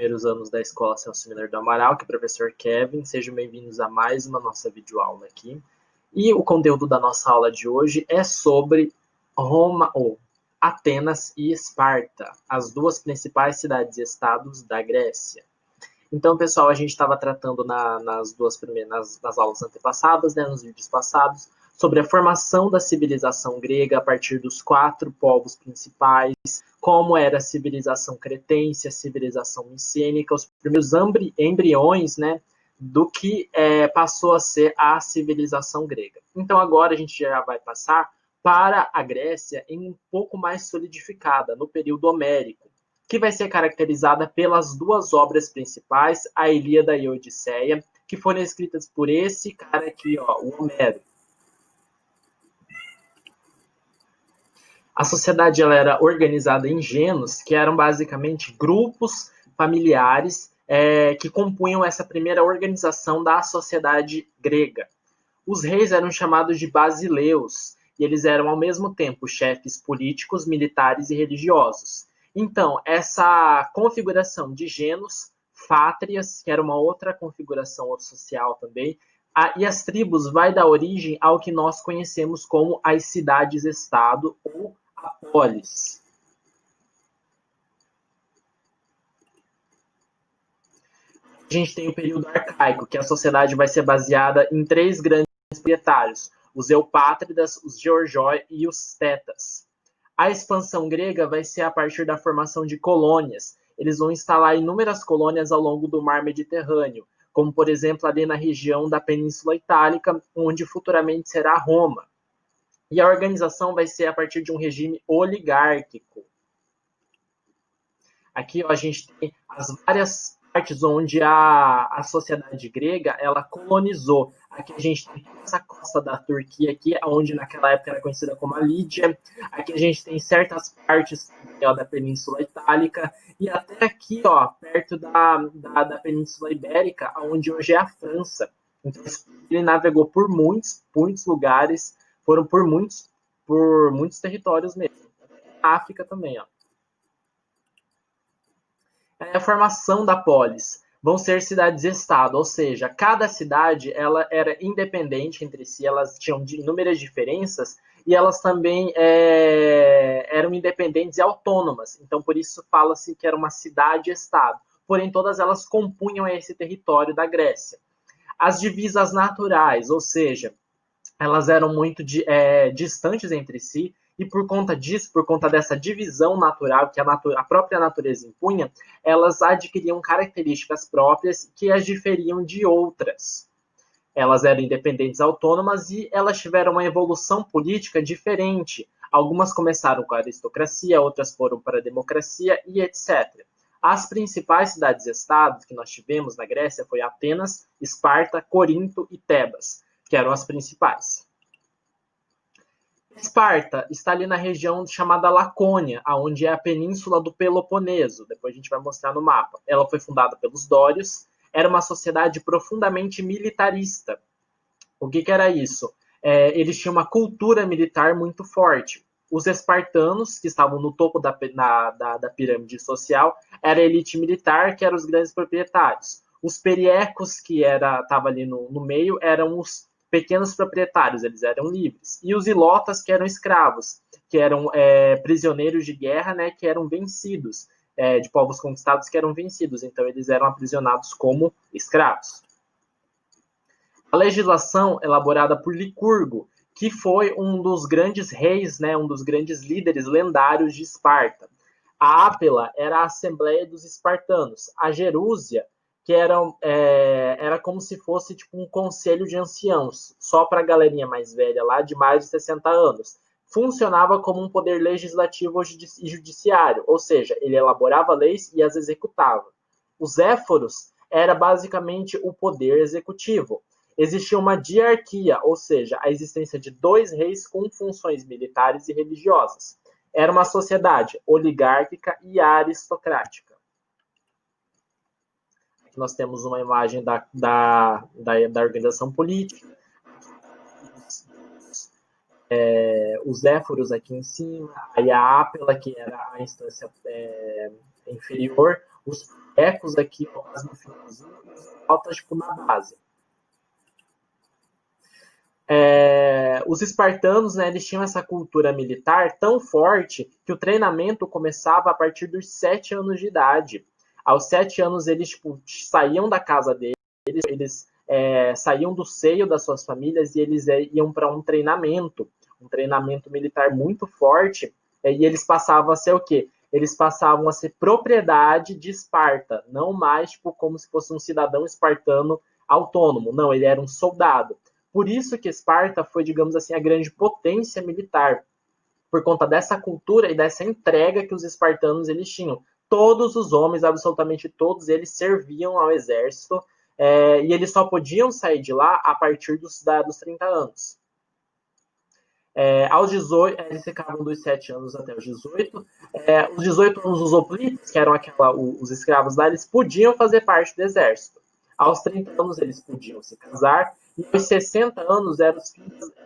primeiros anos da Escola Celso Miller do Amaral, que é o professor Kevin. Sejam bem-vindos a mais uma nossa videoaula aqui. E o conteúdo da nossa aula de hoje é sobre Roma, ou Atenas e Esparta, as duas principais cidades e estados da Grécia. Então, pessoal, a gente estava tratando nas duas primeiras, nas aulas antepassadas, né, nos vídeos passados, sobre a formação da civilização grega a partir dos 4 povos principais, como era a civilização cretense, a civilização micênica, os primeiros embriões, né, do que passou a ser a civilização grega. Então, agora a gente já vai passar para a Grécia em um pouco mais solidificada, no período homérico, que vai ser caracterizada pelas duas obras principais, a Ilíada e a Odisseia, que foram escritas por esse cara aqui, ó, o Homero. A sociedade ela era organizada em gênos, que eram basicamente grupos familiares que compunham essa primeira organização da sociedade grega. Os reis eram chamados de basileus, e eles eram ao mesmo tempo chefes políticos, militares e religiosos. Então, essa configuração de gênos, fátrias, que era uma outra configuração social também, e as tribos vai dar origem ao que nós conhecemos como as cidades-estado ou a polis. A gente tem o período arcaico, que a sociedade vai ser baseada em 3 grandes proprietários, os eupátridas, os georgoi e os tetas. A expansão grega vai ser a partir da formação de colônias. Eles vão instalar inúmeras colônias ao longo do mar Mediterrâneo, como, por exemplo, ali na região da Península Itálica, onde futuramente será Roma. E a organização vai ser a partir de um regime oligárquico. Aqui ó, a gente tem as várias partes onde a sociedade grega ela colonizou. Aqui a gente tem essa costa da Turquia aqui, onde naquela época era conhecida como a Lídia. Aqui a gente tem certas partes ó, da Península Itálica e até aqui, ó, perto da Península Ibérica, onde hoje é a França. Então ele navegou por muitos lugares, foram por muitos territórios mesmo. A África também, ó. A formação da polis vão ser cidades-estado, ou seja, cada cidade ela era independente entre si, elas tinham inúmeras diferenças e elas também eram independentes e autônomas. Então, por isso fala-se que era uma cidade-estado. Porém, todas elas compunham esse território da Grécia. As divisas naturais, ou seja, elas eram muito distantes entre si, e por conta disso, por conta dessa divisão natural que a própria natureza impunha, elas adquiriam características próprias que as diferiam de outras. Elas eram independentes autônomas e elas tiveram uma evolução política diferente. Algumas começaram com a aristocracia, outras foram para a democracia e etc. As principais cidades-estados que nós tivemos na Grécia foi Atenas, Esparta, Corinto e Tebas, que eram as principais. Esparta está ali na região chamada Lacônia, onde é a península do Peloponeso. Depois a gente vai mostrar no mapa. Ela foi fundada pelos dórios. Era uma sociedade profundamente militarista. O que era isso? Eles tinham uma cultura militar muito forte. Os espartanos, que estavam no topo da pirâmide social, era a elite militar, que eram os grandes proprietários. Os periecos, que estavam ali no meio, eram os pequenos proprietários, eles eram livres. E os ilotas, que eram escravos, que eram prisioneiros de guerra, né, que eram vencidos, de povos conquistados que eram vencidos. Então, eles eram aprisionados como escravos. A legislação elaborada por Licurgo, que foi um dos grandes reis, né, um dos grandes líderes lendários de Esparta. A Ápela era a Assembleia dos Espartanos. A Gerúsia, que era como se fosse tipo um conselho de anciãos, só para a galerinha mais velha lá, de mais de 60 anos. Funcionava como um poder legislativo e judiciário, ou seja, ele elaborava leis e as executava. Os éforos era basicamente o poder executivo. Existia uma diarquia, ou seja, a existência de 2 reis com funções militares e religiosas. Era uma sociedade oligárquica e aristocrática. Aqui nós temos uma imagem da organização política. Os éforos aqui em cima, aí a Ápela, que era a instância inferior, os ecos aqui no finalzinho, altas tipo na base. Os espartanos, né, eles tinham essa cultura militar tão forte que o treinamento começava a partir dos 7 anos de idade. Aos 7 anos, eles tipo, saíam da casa deles, eles saíam do seio das suas famílias e eles iam para um treinamento militar muito forte, e eles passavam a ser o quê? Eles passavam a ser propriedade de Esparta, não mais tipo, como se fosse um cidadão espartano autônomo, não, ele era um soldado. Por isso que Esparta foi, digamos assim, a grande potência militar, por conta dessa cultura e dessa entrega que os espartanos eles tinham. Todos os homens, absolutamente todos, eles serviam ao exército, e eles só podiam sair de lá a partir dos 30 anos. Aos 18, eles ficavam dos 7 anos até os 18. Os 18 anos, os hoplitas, que eram os escravos lá, eles podiam fazer parte do exército. Aos 30 anos, eles podiam se casar. E aos 60 anos era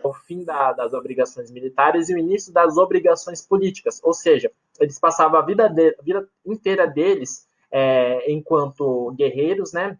o fim das obrigações militares e o início das obrigações políticas. Ou seja, eles passavam a vida inteira deles enquanto guerreiros, né?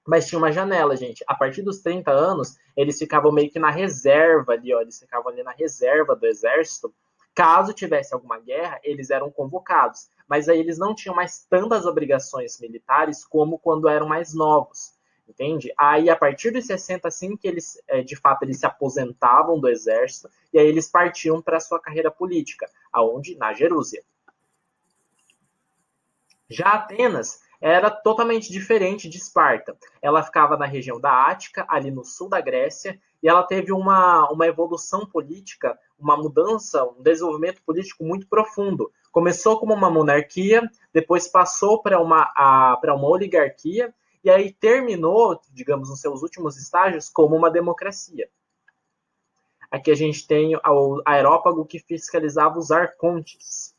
Mas tinha uma janela, gente. A partir dos 30 anos, eles ficavam meio que na reserva ali, ó. Eles ficavam ali na reserva do exército. Caso tivesse alguma guerra, eles eram convocados. Mas aí eles não tinham mais tantas obrigações militares como quando eram mais novos. Entende? Aí, a partir dos 60, assim, que eles, de fato, eles se aposentavam do exército, e aí eles partiam para a sua carreira política, aonde? Na Jerúsia. Já Atenas era totalmente diferente de Esparta. Ela ficava na região da Ática, ali no sul da Grécia, e ela teve uma evolução política, uma mudança, um desenvolvimento político muito profundo. Começou como uma monarquia, depois passou para uma oligarquia, e aí terminou, digamos, nos seus últimos estágios, como uma democracia. Aqui a gente tem o aerópago que fiscalizava os arcontes.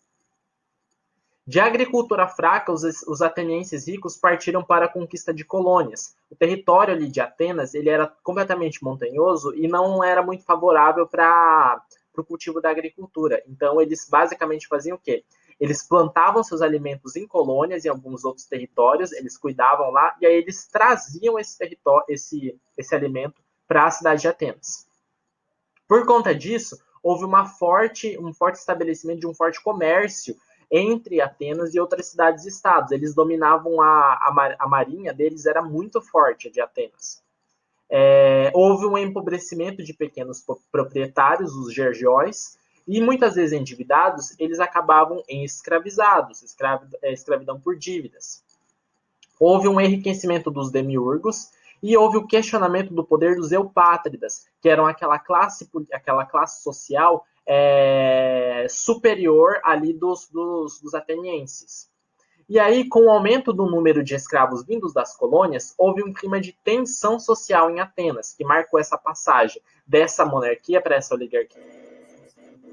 De agricultura fraca, os atenienses ricos partiram para a conquista de colônias. O território ali de Atenas ele era completamente montanhoso e não era muito favorável para o cultivo da agricultura. Então, eles basicamente faziam o quê? Eles plantavam seus alimentos em colônias, em alguns outros territórios, eles cuidavam lá, e aí eles traziam esse alimento para a cidade de Atenas. Por conta disso, houve um forte estabelecimento de um forte comércio entre Atenas e outras cidades-estados. Eles dominavam a marinha deles, era muito forte, a de Atenas. Houve um empobrecimento de pequenos proprietários, os gergóis, e muitas vezes endividados, eles acabavam em escravizados, escravidão por dívidas. Houve um enriquecimento dos demiurgos e houve o questionamento do poder dos eupátridas, que eram aquela classe social superior ali dos atenienses. E aí, com o aumento do número de escravos vindos das colônias, houve um clima de tensão social em Atenas, que marcou essa passagem dessa monarquia para essa oligarquia,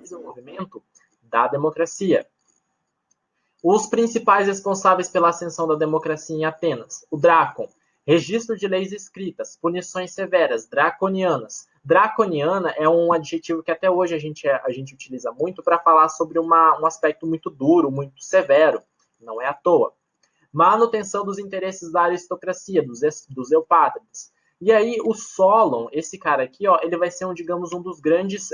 desenvolvimento da democracia. Os principais responsáveis pela ascensão da democracia em Atenas: o Drácon, registro de leis escritas, punições severas, draconianas. Draconiana é um adjetivo que até hoje a gente utiliza muito para falar sobre um aspecto muito duro, muito severo. Não é à toa. Manutenção dos interesses da aristocracia, dos eupátridas. E aí o Solon, esse cara aqui, ó, ele vai ser um dos grandes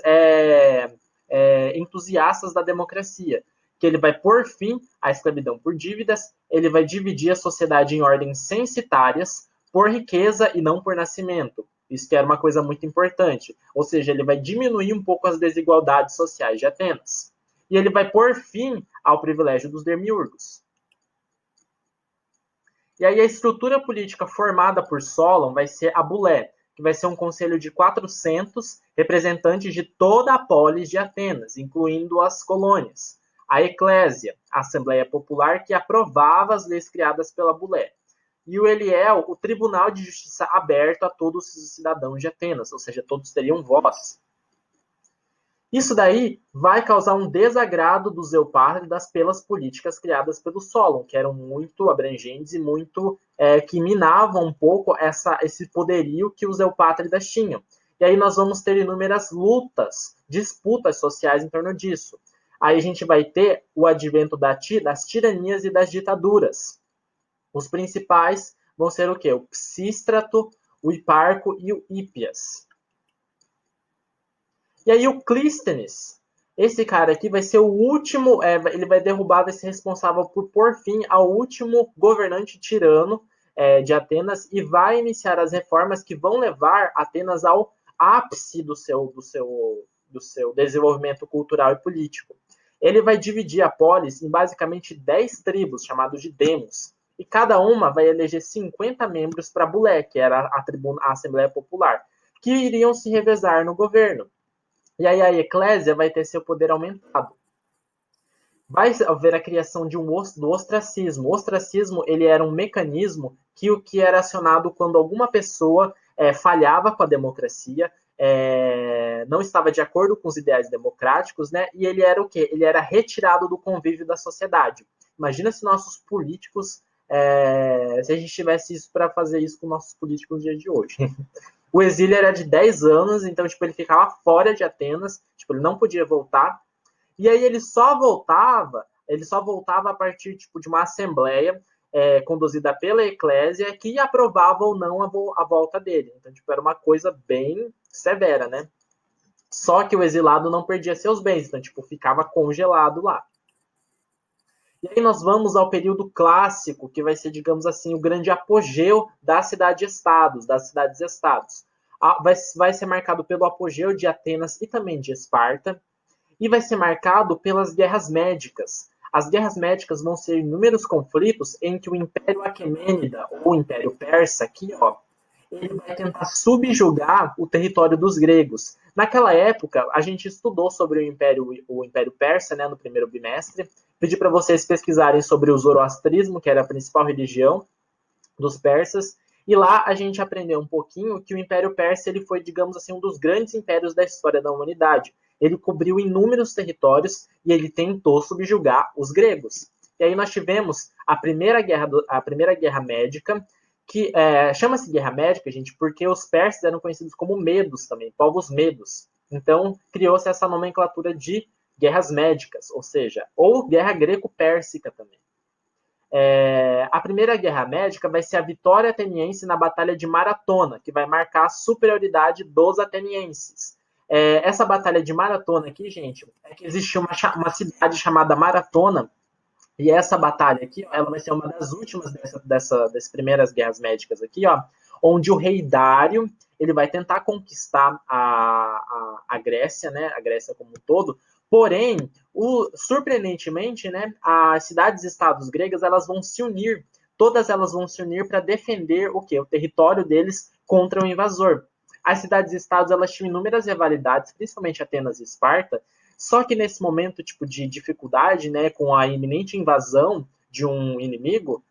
entusiastas da democracia, que ele vai pôr fim à escravidão por dívidas, ele vai dividir a sociedade em ordens censitárias por riqueza e não por nascimento. Isso que era uma coisa muito importante. Ou seja, ele vai diminuir um pouco as desigualdades sociais de Atenas. E ele vai pôr fim ao privilégio dos demiurgos. E aí a estrutura política formada por Solon vai ser a Bulé, que vai ser um conselho de 400 representantes de toda a polis de Atenas, incluindo as colônias. A Eclésia, a Assembleia Popular, que aprovava as leis criadas pela Bulé. E o Eliel, o Tribunal de Justiça aberto a todos os cidadãos de Atenas, ou seja, todos teriam voz. Isso daí vai causar um desagrado dos eupátridas pelas políticas criadas pelo Solon, que eram muito abrangentes e muito que minavam um pouco esse poderio que os eupátridas tinham. E aí nós vamos ter inúmeras lutas, disputas sociais em torno disso. Aí a gente vai ter o advento das tiranias e das ditaduras. Os principais vão ser o quê? O Psístrato, o Hiparco e o Hípias. E aí o Clístenes, esse cara aqui vai ser o último, ele vai derrubar, vai ser responsável por pôr fim ao último governante tirano de Atenas e vai iniciar as reformas que vão levar Atenas ao ápice do seu desenvolvimento cultural e político. Ele vai dividir a polis em basicamente 10 tribos, chamados de demos, e cada uma vai eleger 50 membros para a Bulé, que era a Assembleia Popular, que iriam se revezar no governo. E aí a eclésia vai ter seu poder aumentado. Vai haver a criação do ostracismo. O ostracismo ele era um mecanismo que era acionado quando alguma pessoa falhava com a democracia, não estava de acordo com os ideais democráticos, né? E ele era o quê? Ele era retirado do convívio da sociedade. Imagina se nossos políticos, se a gente tivesse isso para fazer isso com nossos políticos no dia de hoje. O exílio era de 10 anos, então tipo, ele ficava fora de Atenas, tipo, ele não podia voltar. E aí ele só voltava a partir tipo, de uma assembleia conduzida pela eclésia que aprovava ou não a volta dele. Então, tipo, era uma coisa bem severa, né? Só que o exilado não perdia seus bens, então, tipo, ficava congelado lá. E aí nós vamos ao período clássico, que vai ser, digamos assim, o grande apogeu das cidades-estados. Vai ser marcado pelo apogeu de Atenas e também de Esparta, e vai ser marcado pelas guerras médicas. As guerras médicas vão ser inúmeros conflitos entre o Império Aquemênida, ou o Império Persa, aqui, ó, ele vai tentar subjugar o território dos gregos. Naquela época, a gente estudou sobre o Império Persa, né, no primeiro bimestre. Pedi para vocês pesquisarem sobre o zoroastrismo, que era a principal religião dos persas, e lá a gente aprendeu um pouquinho que o Império Persa ele foi, digamos assim, um dos grandes impérios da história da humanidade. Ele cobriu inúmeros territórios e ele tentou subjugar os gregos. E aí nós tivemos a Primeira Guerra Médica, que chama-se Guerra Médica, gente, porque os persas eram conhecidos como medos também, povos medos. Então, criou-se essa nomenclatura de guerras médicas, ou seja, ou guerra greco-pérsica também. A Primeira Guerra Médica vai ser a vitória ateniense na Batalha de Maratona, que vai marcar a superioridade dos atenienses. Essa Batalha de Maratona aqui, gente, é que existia uma cidade chamada Maratona, e essa batalha aqui, ela vai ser uma das últimas dessas primeiras guerras médicas aqui, ó, onde o rei Dário ele vai tentar conquistar a Grécia, né, a Grécia como um todo. Porém, surpreendentemente, né, as cidades-estados gregas elas vão se unir, todas elas vão se unir para defender o quê? O território deles contra o invasor. As cidades-estados elas tinham inúmeras rivalidades, principalmente Atenas e Esparta. Só que nesse momento tipo de dificuldade, né, com a iminente invasão de um inimigo,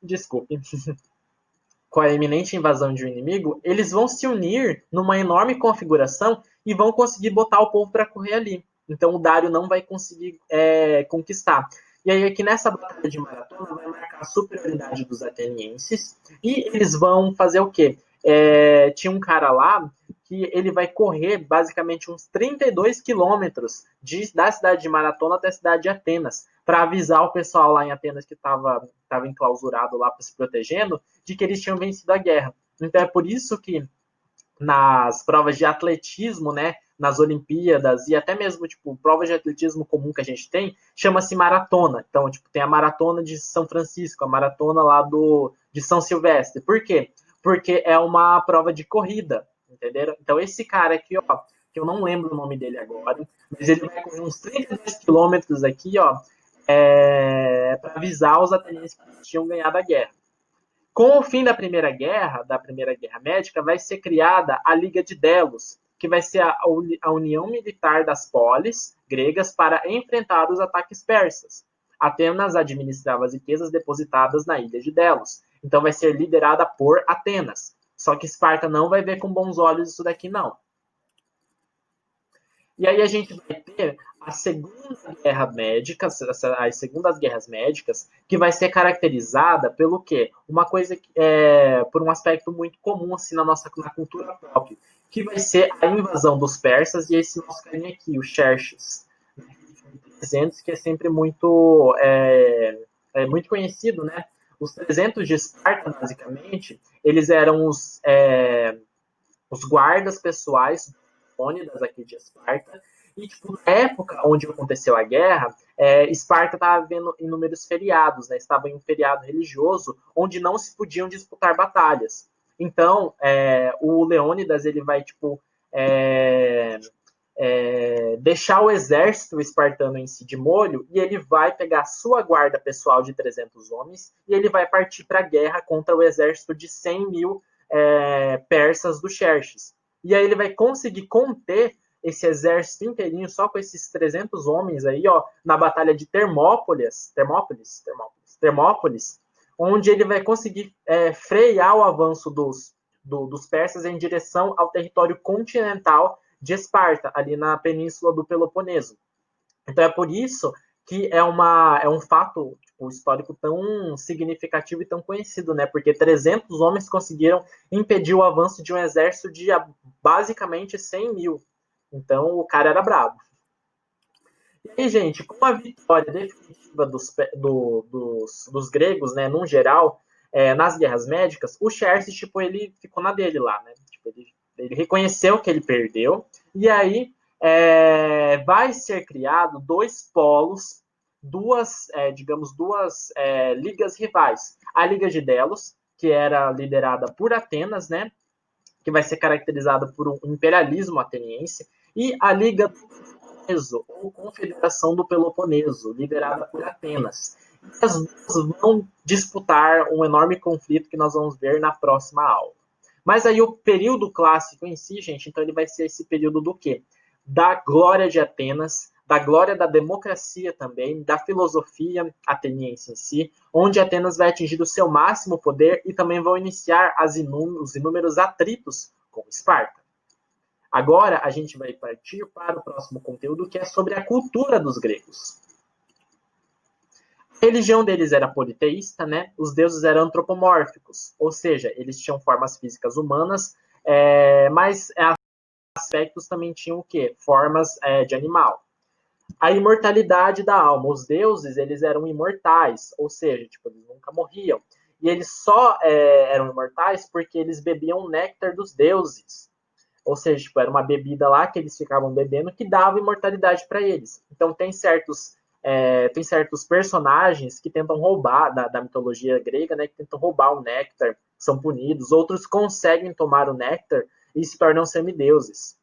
desculpe, com a iminente invasão de um inimigo, eles vão se unir numa enorme configuração e vão conseguir botar o povo para correr ali. Então o Dário não vai conseguir conquistar. E aí aqui nessa batalha de Maratona vai marcar a superioridade dos atenienses e eles vão fazer o quê? Tinha um cara lá que ele vai correr basicamente uns 32 quilômetros da cidade de Maratona até a cidade de Atenas, para avisar o pessoal lá em Atenas que estava enclausurado lá se protegendo, de que eles tinham vencido a guerra. Então é por isso que nas provas de atletismo, né, nas Olimpíadas e até mesmo tipo provas de atletismo comum que a gente tem, chama-se maratona. Então, tipo, tem a maratona de São Francisco, a maratona lá de São Silvestre. Por quê? Porque é uma prova de corrida, entenderam? Então, esse cara aqui, ó, que eu não lembro o nome dele agora, mas ele vai correr uns 32 quilômetros aqui, ó, para avisar os atenienses que tinham ganhado a guerra. Com o fim da Primeira Guerra Médica, vai ser criada a Liga de Delos, que vai ser a união militar das polis gregas para enfrentar os ataques persas. Atenas administrava as riquezas depositadas na ilha de Delos. Então vai ser liderada por Atenas. Só que Esparta não vai ver com bons olhos isso daqui, não. E aí a gente vai ter a Segunda Guerra Médica, as Segundas Guerras Médicas, que vai ser caracterizada pelo quê? Uma coisa por um aspecto muito comum assim na cultura pop, que vai ser a invasão dos persas e esse nosso carinha aqui, o Xerxes, que é sempre muito é muito conhecido, né? Os 300 de Esparta, basicamente, eles eram os guardas pessoais Leônidas aqui de Esparta. E, tipo, na época onde aconteceu a guerra, Esparta estava vendo inúmeros feriados, né? Estava em um feriado religioso onde não se podiam disputar batalhas. Então, o Leônidas, ele vai, tipo, deixar o exército espartano em si de molho e ele vai pegar a sua guarda pessoal de 300 homens e ele vai partir para a guerra contra o exército de 100 mil persas do Xerxes. E aí ele vai conseguir conter esse exército inteirinho só com esses 300 homens aí, ó, na batalha de Termópolis, onde ele vai conseguir frear o avanço dos persas em direção ao território continental de Esparta, ali na península do Peloponeso. Então é por isso que é um fato histórico tão significativo e tão conhecido, né? Porque 300 homens conseguiram impedir o avanço de um exército de basicamente 100 mil. Então o cara era brabo. E aí, gente, com a vitória definitiva dos gregos, né, num geral, nas guerras médicas, o Xerxes, tipo, ele ficou na dele lá, né? Tipo, ele reconheceu que ele perdeu, e aí vai ser criado dois polos, duas ligas rivais. A Liga de Delos, que era liderada por Atenas, né? Que vai ser caracterizada por um imperialismo ateniense, e a Liga do Peloponeso, ou Confederação do Peloponeso, liderada por Atenas. E as duas vão disputar um enorme conflito que nós vamos ver na próxima aula. Mas aí o período clássico em si, gente, então ele vai ser esse período do quê? Da glória de Atenas, da glória da democracia também, da filosofia ateniense em si, onde Atenas vai atingir o seu máximo poder e também vão iniciar os inúmeros atritos com Esparta. Agora a gente vai partir para o próximo conteúdo, que é sobre a cultura dos gregos. A religião deles era politeísta, né? Os deuses eram antropomórficos, ou seja, eles tinham formas físicas humanas, mas aspectos também tinham o quê? Formas de animal. A imortalidade da alma. Os deuses, eles eram imortais, ou seja, tipo, eles nunca morriam. E eles só eram imortais porque eles bebiam o néctar dos deuses. Ou seja, tipo, era uma bebida lá que eles ficavam bebendo que dava imortalidade para eles. Então tem certos personagens que tentam roubar da mitologia grega, né, que tentam roubar o néctar, são punidos. Outros conseguem tomar o néctar e se tornam semideuses.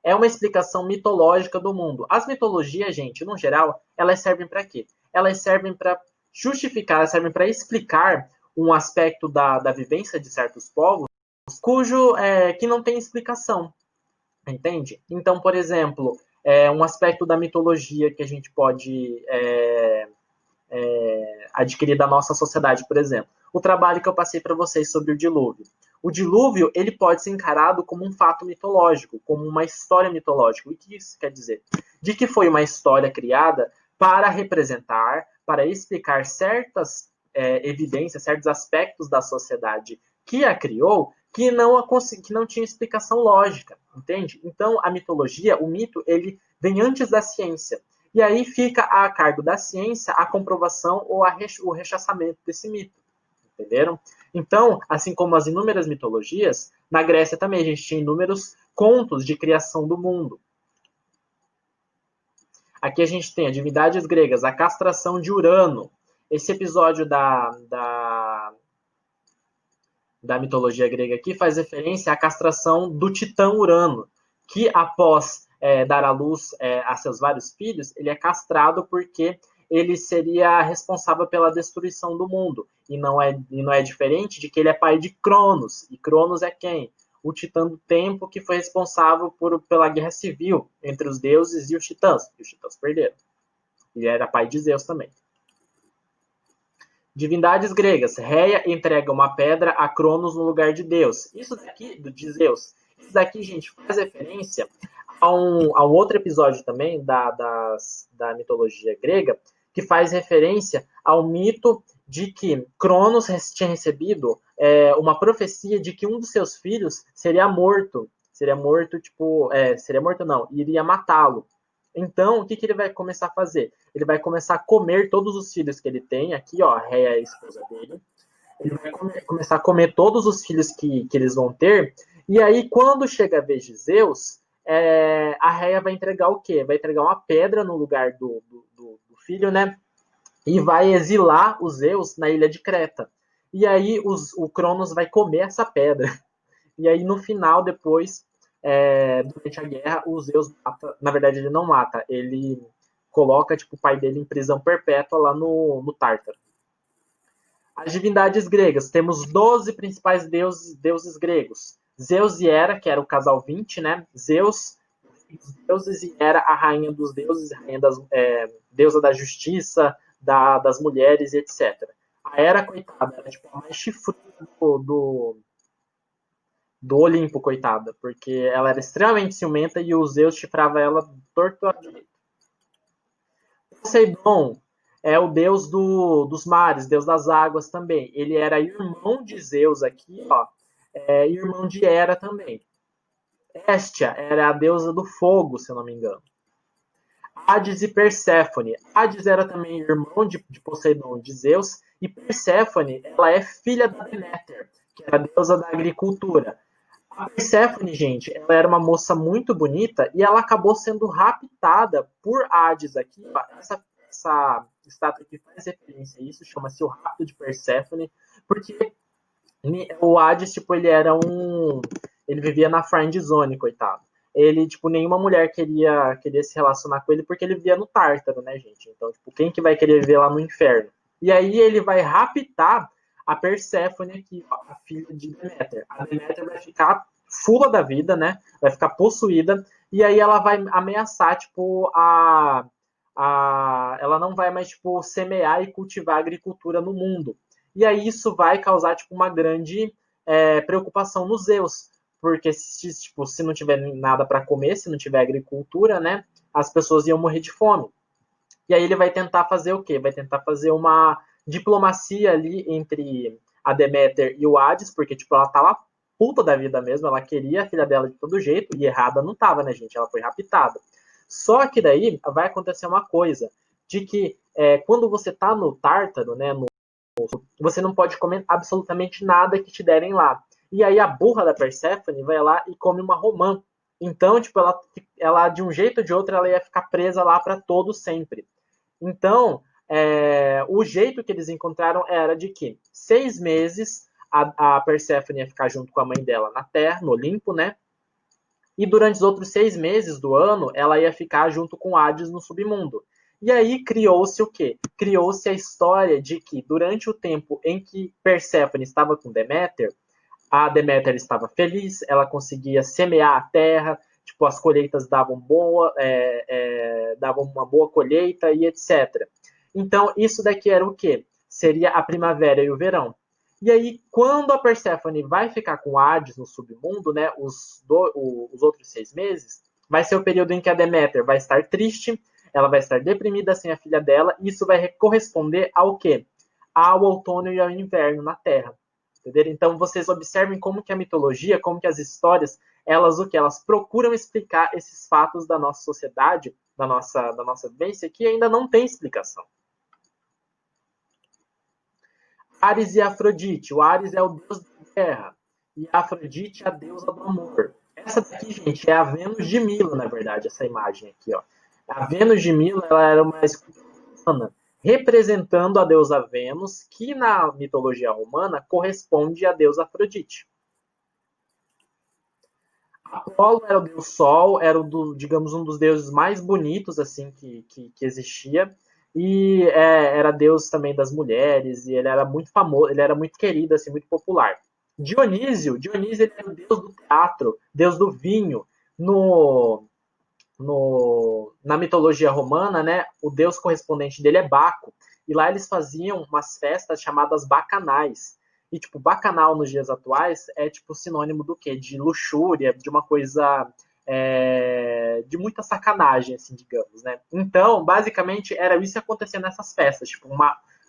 É uma explicação mitológica do mundo. As mitologias, gente, no geral, elas servem para quê? Elas servem para justificar, elas servem para explicar um aspecto da vivência de certos povos que não tem explicação, entende? Então, por exemplo, um aspecto da mitologia que a gente pode adquirir da nossa sociedade, por exemplo. O trabalho que eu passei para vocês sobre o dilúvio. O dilúvio, ele pode ser encarado como um fato mitológico, como uma história mitológica. O que isso quer dizer? De que foi uma história criada para representar, para explicar certas evidências, certos aspectos da sociedade que a criou, que não tinha explicação lógica, entende? Então, a mitologia, o mito, ele vem antes da ciência. E aí fica a cargo da ciência a comprovação ou o rechaçamento desse mito. Entenderam? Então, assim como as inúmeras mitologias, na Grécia também a gente tinha inúmeros contos de criação do mundo. Aqui a gente tem a divindades gregas, a castração de Urano. Esse episódio da mitologia grega aqui faz referência à castração do titã Urano, que após dar à luz a seus vários filhos, ele é castrado porque ele seria responsável pela destruição do mundo. E não é diferente de que ele é pai de Cronos. E Cronos é quem? O titã do tempo, que foi responsável pela guerra civil entre os deuses e os titãs. E os titãs perderam. E era pai de Zeus também. Divindades gregas. Reia entrega uma pedra a Cronos no lugar de Deus. Isso daqui, de Zeus. Isso daqui, gente, faz referência a um outro episódio também da mitologia grega, que faz referência ao mito de que Cronos tinha recebido uma profecia de que um dos seus filhos seria morto. Seria morto, iria matá-lo. Então, o que, que ele vai começar a fazer? Ele vai começar a comer todos os filhos que ele tem. Aqui, ó, a Réia é a esposa dele. Ele vai começar a comer todos os filhos que eles vão ter. E aí, quando chega a vez de Zeus, a Réia vai entregar o quê? Vai entregar uma pedra no lugar do filho, né? E vai exilar os Zeus na ilha de Creta. E aí o Cronos vai comer essa pedra. E aí no final, depois, durante a guerra, o Zeus mata. Na verdade, ele não mata, ele coloca tipo, o pai dele em prisão perpétua lá no Tártaro. As divindades gregas. Temos 12 principais deuses gregos. Zeus e Hera, que era o casal 20, né? Zeus, os deuses, e Hera, a rainha dos deuses, rainha deusa da justiça, das mulheres, etc. A Hera, coitada, era tipo, a mais chifruda do Olimpo, coitada, porque ela era extremamente ciumenta e o Zeus chifrava ela torto a direito. Poseidon é o deus dos mares, deus das águas também. Ele era irmão de Zeus aqui, ó, irmão de Hera também. Hestia era a deusa do fogo, se eu não me engano. Hades e Perséfone. Hades era também irmão de Poseidon e de Zeus, e Perséfone, ela é filha da Deméter, que era a deusa da agricultura. A Perséfone, gente, ela era uma moça muito bonita e ela acabou sendo raptada por Hades aqui. Essa estátua que faz referência a isso chama-se o Rapto de Perséfone, porque o Hades, tipo, ele vivia na friend zone, coitado. Ele, tipo, nenhuma mulher queria se relacionar com ele porque ele vivia no Tártaro, né, gente? Então, tipo, quem que vai querer viver lá no inferno? E aí ele vai raptar a Perséfone aqui, a filha de Deméter. A Deméter vai ficar fula da vida, né? Vai ficar possuída. E aí ela vai ameaçar, tipo, ela não vai mais, tipo, semear e cultivar a agricultura no mundo. E aí isso vai causar, tipo, uma grande preocupação nos Zeus. Porque se não tiver nada para comer, se não tiver agricultura, né? As pessoas iam morrer de fome. E aí ele vai tentar fazer o quê? Vai tentar fazer uma diplomacia ali entre a Deméter e o Hades, porque, tipo, ela tava puta da vida mesmo, ela queria a filha dela de todo jeito, e errada não tava, né, gente? Ela foi raptada. Só que daí vai acontecer uma coisa, de que quando você tá no Tártaro, né, você não pode comer absolutamente nada que te derem lá. E aí a burra da Perséfone vai lá e come uma romã. Então, tipo, ela de um jeito ou de outro, ela ia ficar presa lá para todo sempre. Então, o jeito que eles encontraram era de que 6 meses a Perséfone ia ficar junto com a mãe dela na Terra, no Olimpo, né? E durante os outros 6 meses do ano, ela ia ficar junto com Hades no submundo. E aí criou-se o quê? Criou-se a história de que durante o tempo em que Perséfone estava com Deméter, a Deméter estava feliz, ela conseguia semear a terra, tipo, as colheitas davam uma boa colheita e etc. Então, isso daqui era o quê? Seria a primavera e o verão. E aí, quando a Perséfone vai ficar com Hades no submundo, né, os outros 6 meses, vai ser o período em que a Deméter vai estar triste, ela vai estar deprimida sem a filha dela, e isso vai corresponder ao quê? Ao outono e ao inverno na Terra. Entendeu? Então, vocês observem como que a mitologia, como que as histórias, elas procuram explicar esses fatos da nossa sociedade, da nossa vivência, que ainda não tem explicação. Ares e Afrodite. O Ares é o deus da guerra e a Afrodite é a deusa do amor. Essa daqui, gente, é a Vênus de Milo, na verdade, essa imagem aqui, ó. A Vênus de Milo, ela era uma escultura romana, representando a deusa Vênus, que na mitologia romana corresponde à deusa Afrodite. Apolo era o deus Sol, era digamos, um dos deuses mais bonitos assim que existia. E era deus também das mulheres, e ele era muito famoso, ele era muito querido, assim, muito popular. Dionísio ele era o deus do teatro, deus do vinho. Na mitologia romana, né, o deus correspondente dele é Baco. E lá eles faziam umas festas chamadas bacanais. E, tipo, bacanal nos dias atuais é, tipo, sinônimo do quê? De luxúria, de uma coisa... de muita sacanagem, assim, digamos, né? Então, basicamente, era isso que acontecia nessas festas. Tipo,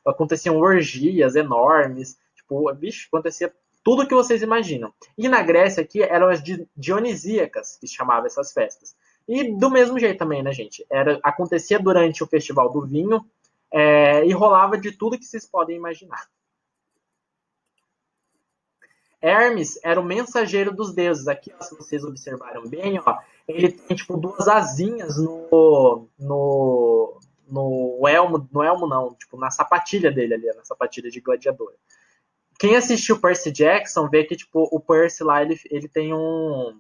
aconteciam orgias enormes. Tipo, bicho, acontecia tudo o que vocês imaginam. E na Grécia aqui eram as dionisíacas, que se chamavam essas festas. E do mesmo jeito também, né, gente? Acontecia durante o Festival do Vinho e rolava de tudo que vocês podem imaginar. Hermes era o mensageiro dos deuses. Aqui, ó, se vocês observaram bem, ó, ele tem tipo duas asinhas no elmo, no elmo não, tipo na sapatilha dele ali, na sapatilha de gladiador. Quem assistiu Percy Jackson vê que tipo o Percy lá ele tem um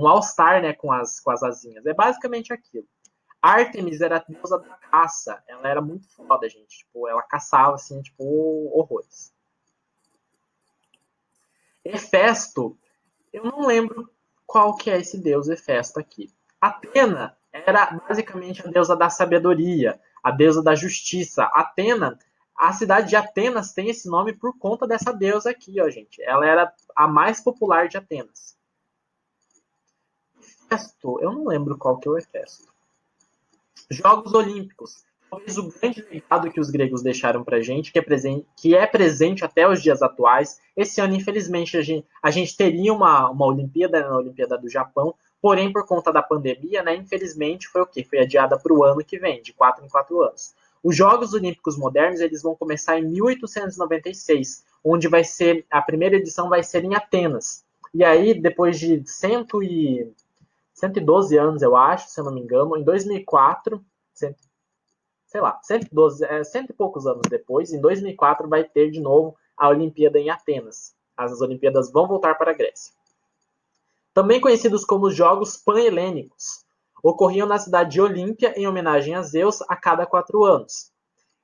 All-Star, né, com as asinhas. É basicamente aquilo. Artemis era a deusa da caça. Ela era muito foda, gente. Tipo, ela caçava assim, tipo, horrores. Hefesto, eu não lembro qual que é esse deus Hefesto aqui. Atena era basicamente a deusa da sabedoria, a deusa da justiça. A cidade de Atenas tem esse nome por conta dessa deusa aqui, ó, gente. Ela era a mais popular de Atenas. Hefesto, eu não lembro qual que é o Hefesto. Jogos Olímpicos. Talvez o grande legado que os gregos deixaram para a gente, que é presente até os dias atuais. Esse ano, infelizmente, a gente teria uma Olimpíada, a Olimpíada do Japão, porém, por conta da pandemia, né, infelizmente, foi o quê? Foi adiada para o ano que vem, de 4 em 4 anos. Os Jogos Olímpicos modernos eles vão começar em 1896, onde a primeira edição vai ser em Atenas. E aí, depois de 112 anos, eu acho, se eu não me engano, em 2004, sei lá, 112, cento e poucos anos depois, em 2004, vai ter de novo a Olimpíada em Atenas. As Olimpíadas vão voltar para a Grécia. Também conhecidos como os Jogos Pan-Helênicos, ocorriam na cidade de Olímpia em homenagem a Zeus a cada 4 anos.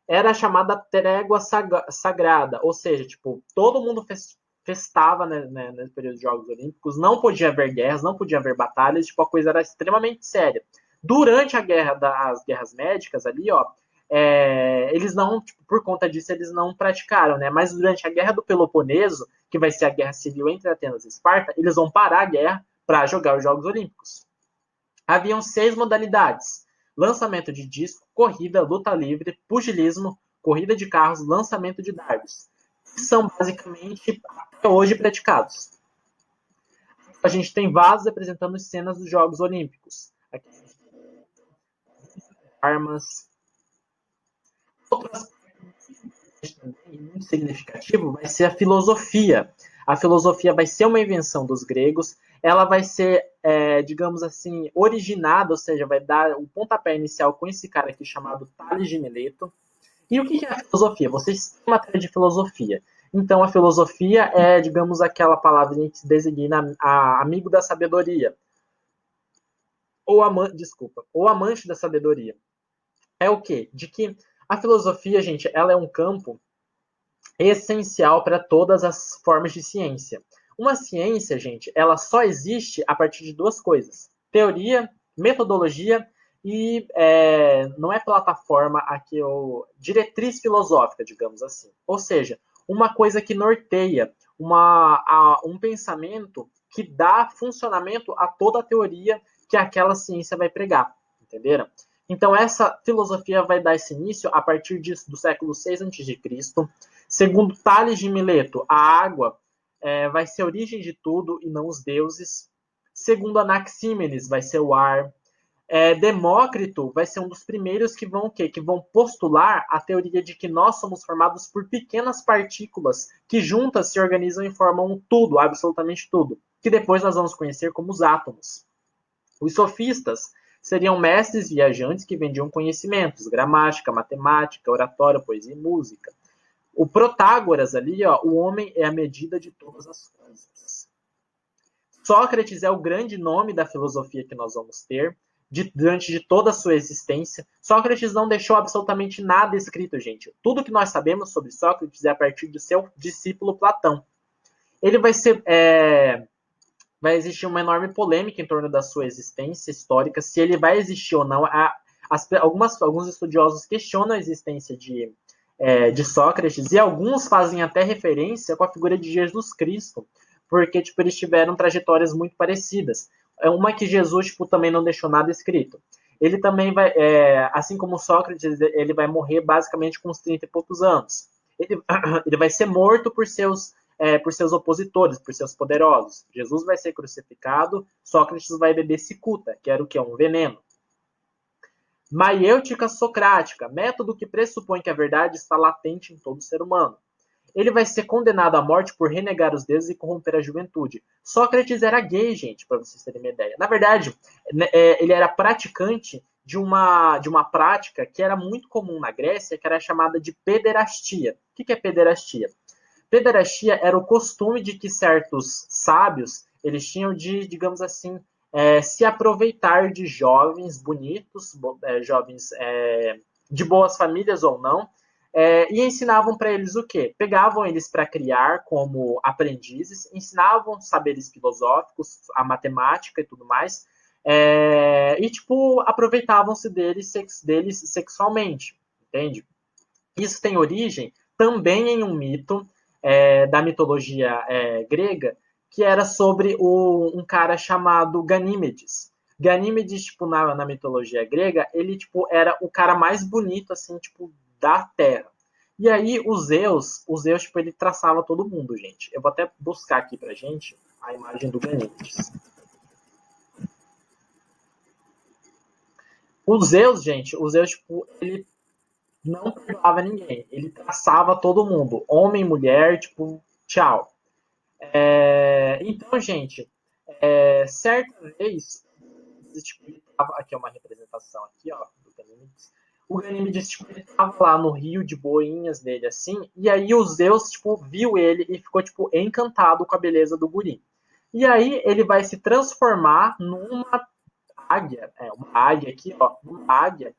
Era a chamada trégua sagrada, ou seja, tipo, todo mundo festava, né, nesse período de Jogos Olímpicos, não podia haver guerras, não podia haver batalhas, tipo, a coisa era extremamente séria. Durante as guerras médicas ali, ó, eles não, tipo, por conta disso, eles não praticaram, né? Mas durante a Guerra do Peloponeso, que vai ser a guerra civil entre Atenas e Esparta, eles vão parar a guerra para jogar os Jogos Olímpicos. Haviam 6 modalidades: lançamento de disco, corrida, luta livre, pugilismo, corrida de carros, lançamento de dardos, que são basicamente até hoje praticados. A gente tem vasos representando cenas dos Jogos Olímpicos. Aqui, armas. Outras muito significativo vai ser a filosofia. A filosofia vai ser uma invenção dos gregos, ela vai ser, digamos assim, originada, ou seja, vai dar um pontapé inicial com esse cara aqui chamado Tales de Mileto. E o que é a filosofia? Vocês têm matéria de filosofia. Então, a filosofia é, digamos, aquela palavra que se designa a amigo da sabedoria. Ou amante da sabedoria. É o quê? De que a filosofia, gente, ela é um campo essencial para todas as formas de ciência. Uma ciência, gente, ela só existe a partir de duas coisas: teoria, metodologia e não é plataforma aqui, diretriz filosófica, digamos assim. Ou seja, uma coisa que norteia um pensamento que dá funcionamento a toda a teoria que aquela ciência vai pregar. Entenderam? Então, essa filosofia vai dar esse início a partir do século VI a.C. Segundo Tales de Mileto, a água vai ser a origem de tudo e não os deuses. Segundo Anaxímenes, vai ser o ar. Demócrito vai ser um dos primeiros que vão postular a teoria de que nós somos formados por pequenas partículas que juntas se organizam e formam tudo, absolutamente tudo, que depois nós vamos conhecer como os átomos. Os sofistas seriam mestres viajantes que vendiam conhecimentos, gramática, matemática, oratória, poesia e música. O Protágoras ali, ó, o homem é a medida de todas as coisas. Sócrates é o grande nome da filosofia que nós vamos ter durante de toda a sua existência. Sócrates não deixou absolutamente nada escrito, gente. Tudo que nós sabemos sobre Sócrates é a partir do seu discípulo Platão. Ele vai existir uma enorme polêmica em torno da sua existência histórica, se ele vai existir ou não. Alguns estudiosos questionam a existência de Sócrates, e alguns fazem até referência com a figura de Jesus Cristo, porque tipo, eles tiveram trajetórias muito parecidas. Uma que Jesus tipo, também não deixou nada escrito. Ele também vai, assim como Sócrates, ele vai morrer basicamente com uns 30 e poucos anos. Ele vai ser morto por seus por seus opositores, por seus poderosos. Jesus vai ser crucificado, Sócrates vai beber cicuta, que era o que? Um veneno. Maiêutica socrática, método que pressupõe que a verdade está latente em todo ser humano. Ele vai ser condenado à morte por renegar os deuses e corromper a juventude. Sócrates era gay, gente, para vocês terem uma ideia. Na verdade, ele era praticante de uma prática que era muito comum na Grécia, que era chamada de pederastia. O que é pederastia? Pederastia era o costume de que certos sábios, eles tinham de, digamos assim, se aproveitar de jovens bonitos, jovens de boas famílias ou não, e ensinavam para eles o quê? Pegavam eles para criar como aprendizes, ensinavam saberes filosóficos, a matemática e tudo mais, e, tipo, aproveitavam-se deles sexualmente, entende? Isso tem origem também em um mito da mitologia grega, que era sobre um cara chamado Ganímedes. Ganímedes, tipo, na mitologia grega, ele, tipo, era o cara mais bonito, assim, tipo, da Terra. E aí, o Zeus, tipo, ele traçava todo mundo, gente. Eu vou até buscar aqui pra gente a imagem do Ganímedes. O Zeus, tipo, ele não perdoava ninguém. Ele traçava todo mundo, homem, mulher, tipo, tchau. Então, gente, certa vez, tipo, aqui é uma representação aqui, ó, do Ganímedes. O Ganímedes, tipo, ele tava lá no rio de boinhas dele, assim, e aí o Zeus, tipo, viu ele e ficou, tipo, encantado com a beleza do guri. E aí ele vai se transformar numa uma águia aqui, ó, uma águia,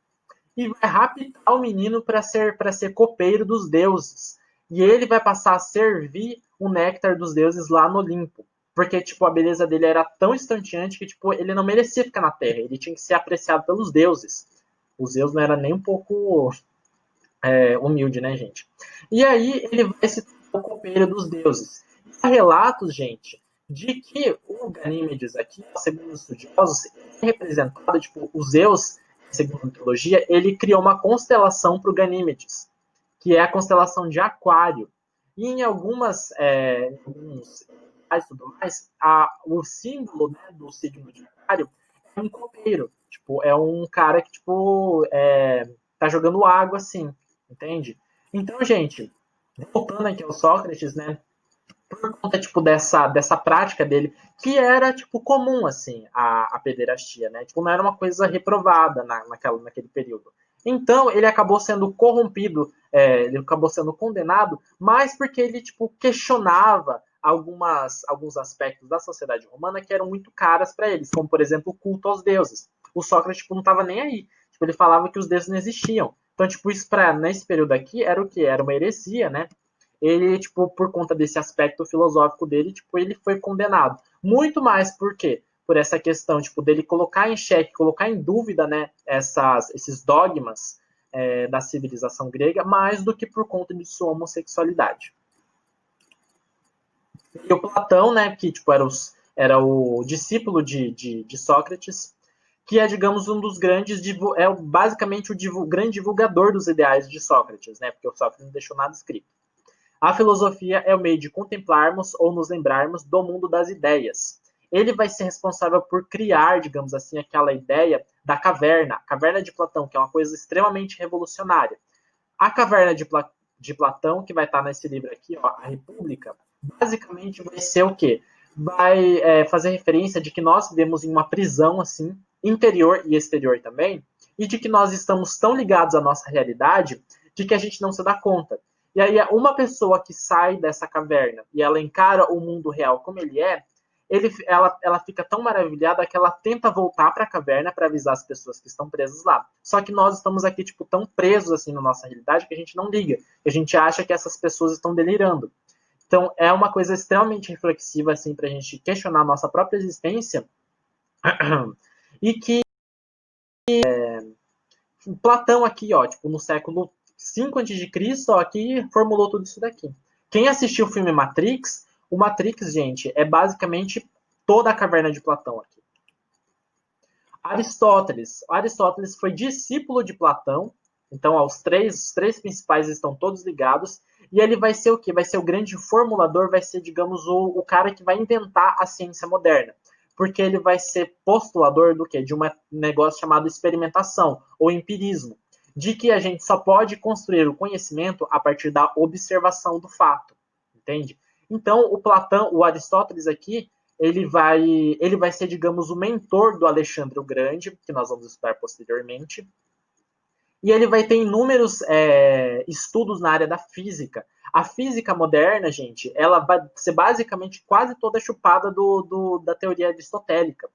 e vai raptar o menino para ser copeiro dos deuses. E ele vai passar a servir o néctar dos deuses lá no Olimpo. Porque, tipo, a beleza dele era tão estonteante que, tipo, ele não merecia ficar na Terra. Ele tinha que ser apreciado pelos deuses. Os Zeus não era nem um pouco humilde, né, gente? E aí ele vai se tornar o copeiro dos deuses. Há relatos, gente, de que o Ganímedes aqui, segundo os estudiosos, é representado, tipo, os Zeus, segundo a mitologia, ele criou uma constelação para o Ganímedes, que é a constelação de Aquário. E em alguns tudo mais, o símbolo, né, do signo de Aquário é um copeiro. Tipo, é um cara que, tipo, tá jogando água, assim, entende? Então, gente, voltando aqui ao Sócrates, né, por conta, tipo, dessa prática dele, que era, tipo, comum, assim, a pederastia, né? Tipo, não era uma coisa reprovada naquele período. Então, ele acabou sendo corrompido, ele acabou sendo condenado, mas porque ele, tipo, questionava alguns aspectos da sociedade romana que eram muito caras para eles, como, por exemplo, o culto aos deuses. O Sócrates, tipo, não estava nem aí. Tipo, ele falava que os deuses não existiam. Então, tipo, isso nesse período aqui era o quê? Era uma heresia, né? Ele, tipo, por conta desse aspecto filosófico dele, tipo, ele foi condenado. Muito mais por quê? Por essa questão, tipo, dele colocar em xeque, colocar em dúvida, né, esses dogmas da civilização grega, mais do que por conta de sua homossexualidade. E o Platão, né, que, tipo, era o discípulo de Sócrates, que é, digamos, um dos grandes, basicamente o grande divulgador dos ideais de Sócrates, né, porque o Sócrates não deixou nada escrito. A filosofia é o meio de contemplarmos ou nos lembrarmos do mundo das ideias. Ele vai ser responsável por criar, digamos assim, aquela ideia da caverna, a caverna de Platão, que é uma coisa extremamente revolucionária. A caverna de Platão, que vai estar nesse livro aqui, ó, A República, basicamente vai ser o quê? Vai fazer referência de que nós vivemos em uma prisão, assim, interior e exterior também, e de que nós estamos tão ligados à nossa realidade de que a gente não se dá conta. E aí, uma pessoa que sai dessa caverna e ela encara o mundo real como ele é, ela fica tão maravilhada que ela tenta voltar para a caverna para avisar as pessoas que estão presas lá. Só que nós estamos aqui, tipo, tão presos assim na nossa realidade que a gente não liga. A gente acha que essas pessoas estão delirando. Então, é uma coisa extremamente reflexiva, assim, para a gente questionar a nossa própria existência. E que Platão aqui, ó, tipo, no século 5 a.C., ó, aqui formulou tudo isso daqui. Quem assistiu o filme Matrix, o Matrix, gente, é basicamente toda a caverna de Platão aqui. Aristóteles foi discípulo de Platão, então os três principais estão todos ligados, E ele vai ser o quê? Vai ser o grande formulador, vai ser, digamos, o cara que vai inventar a ciência moderna. Porque ele vai ser postulador do quê? De um negócio chamado experimentação, ou empirismo. De que a gente só pode construir o conhecimento a partir da observação do fato. Entende? Então, o Platão, o Aristóteles aqui, ele vai ser, digamos, o mentor do Alexandre o Grande, que nós vamos estudar posteriormente. E ele vai ter inúmeros estudos na área da física. A física moderna, gente, ela vai ser basicamente quase toda chupada da teoria aristotélica,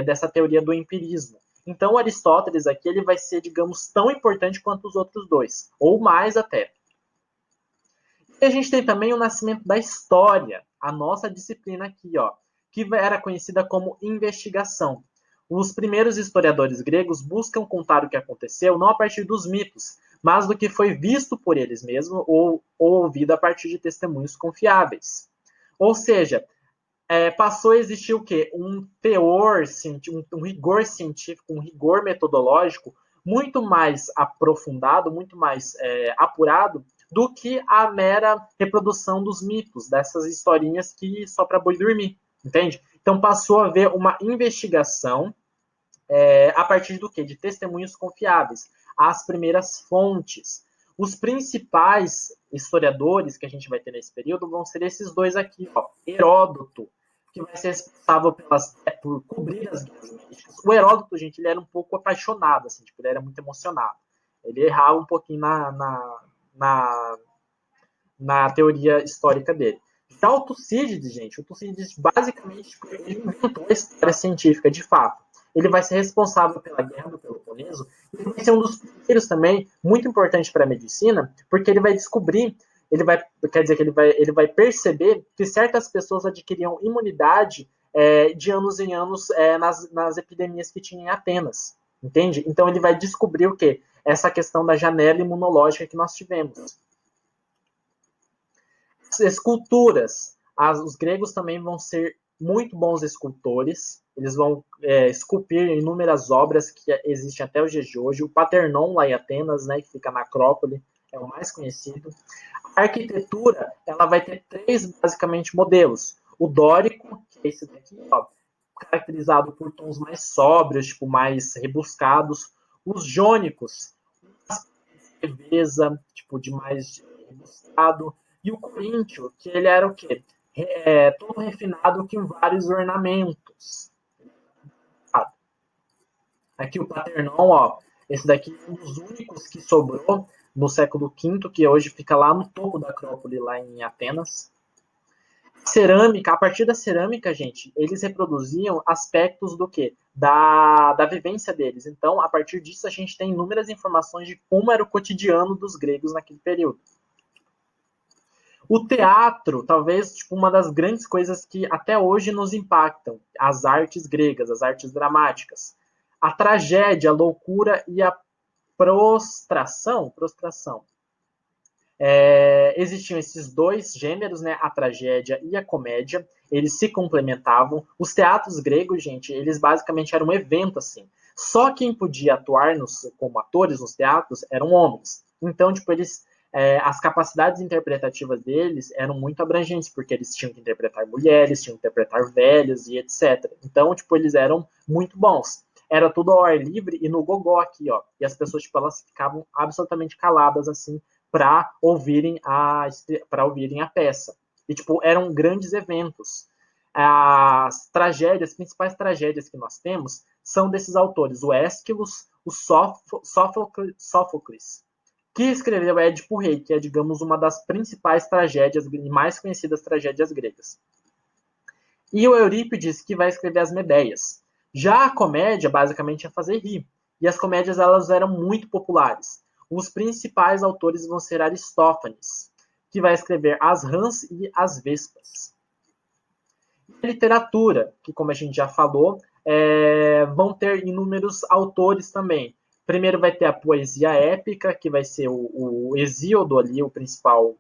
dessa teoria do empirismo. Então, Aristóteles aqui ele vai ser, digamos, tão importante quanto os outros dois, ou mais até. E a gente tem também o nascimento da história, a nossa disciplina aqui, ó, que era conhecida como investigação. Os primeiros historiadores gregos buscam contar o que aconteceu não a partir dos mitos, mas do que foi visto por eles mesmos ou ouvido a partir de testemunhos confiáveis. Ou seja, passou a existir o quê? Um teor, um rigor científico, um rigor metodológico muito mais aprofundado, muito mais apurado do que a mera reprodução dos mitos, dessas historinhas que só para boi dormir, entende? Então passou a haver uma investigação a partir do quê? De testemunhos confiáveis, as primeiras fontes. Os principais historiadores que a gente vai ter nesse período vão ser esses dois aqui, ó. Heródoto, que vai ser responsável por cobrir as guerras médicas. O Heródoto, gente, ele era um pouco apaixonado, assim, tipo, ele era muito emocionado. Ele errava um pouquinho na teoria histórica dele. Já o Tucídides, gente, o Tucídides basicamente tipo, ele inventou a história científica de fato. Ele vai ser responsável pela Guerra do Peloponeso e ele vai ser um dos primeiros também, muito importante para a medicina, porque ele vai descobrir, quer dizer que ele vai perceber que certas pessoas adquiriam imunidade de anos em anos nas epidemias que tinha em Atenas, entende? Então ele vai descobrir o quê? Essa questão da janela imunológica que nós tivemos. Esculturas. Os gregos também vão ser muito bons escultores. Eles vão esculpir inúmeras obras que existem até os dias de hoje. O Paternon, lá em Atenas, né, que fica na Acrópole, é o mais conhecido. A arquitetura, ela vai ter três, basicamente, modelos. O dórico, que é esse daqui, ó, caracterizado por tons mais sóbrios, tipo, mais rebuscados. Os jônicos, leveza, tipo, de mais rebuscado. E o coríntio, que ele era o quê? Todo refinado com vários ornamentos. Aqui o Paternon, ó, esse daqui é um dos únicos que sobrou no século V, que hoje fica lá no topo da Acrópole, lá em Atenas. Cerâmica, a partir da cerâmica, gente, eles reproduziam aspectos do quê? Da vivência deles. Então, a partir disso, a gente tem inúmeras informações de como era o cotidiano dos gregos naquele período. O teatro, talvez tipo, uma das grandes coisas que até hoje nos impactam, as artes gregas, as artes dramáticas. A tragédia, a loucura e a prostração. Existiam esses dois gêneros, né, a tragédia e a comédia, eles se complementavam. Os teatros gregos, gente, eles basicamente eram um evento, assim. Só quem podia atuar como atores nos teatros eram homens. Então, tipo, as capacidades interpretativas deles eram muito abrangentes, porque eles tinham que interpretar mulheres, tinham que interpretar velhos e etc. Então, tipo, eles eram muito bons. Era tudo ao ar livre e no gogó aqui, ó. E as pessoas, tipo, elas ficavam absolutamente caladas, assim, para ouvirem a peça. E, tipo, eram grandes eventos. As principais tragédias que nós temos são desses autores, o Ésquilo, o Sófocles, que escreveu Édipo Rei, que é, digamos, uma das principais tragédias e mais conhecidas tragédias gregas. E o Eurípides, que vai escrever as Medeias. Já a comédia, basicamente, é fazer rir. E as comédias, elas eram muito populares. Os principais autores vão ser Aristófanes, que vai escrever As Rãs e as Vespas. E a literatura, que, como a gente já falou, vão ter inúmeros autores também. Primeiro vai ter a poesia épica, que vai ser o Hesíodo ali, o principal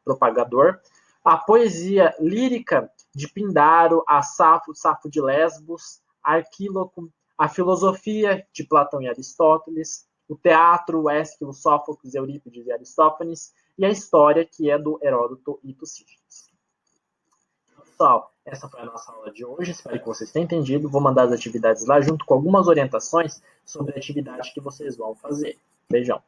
propagador. A poesia lírica de Pindaro, a Safo de Lesbos, Arquíloco, a filosofia de Platão e Aristóteles, o teatro, o Ésquilo, Sófocles, Eurípides e Aristófanes, e a história, que é do Heródoto e Tucídides. Pessoal, essa foi a nossa aula de hoje, espero que vocês tenham entendido. Vou mandar as atividades lá junto com algumas orientações sobre a atividade que vocês vão fazer. Beijão!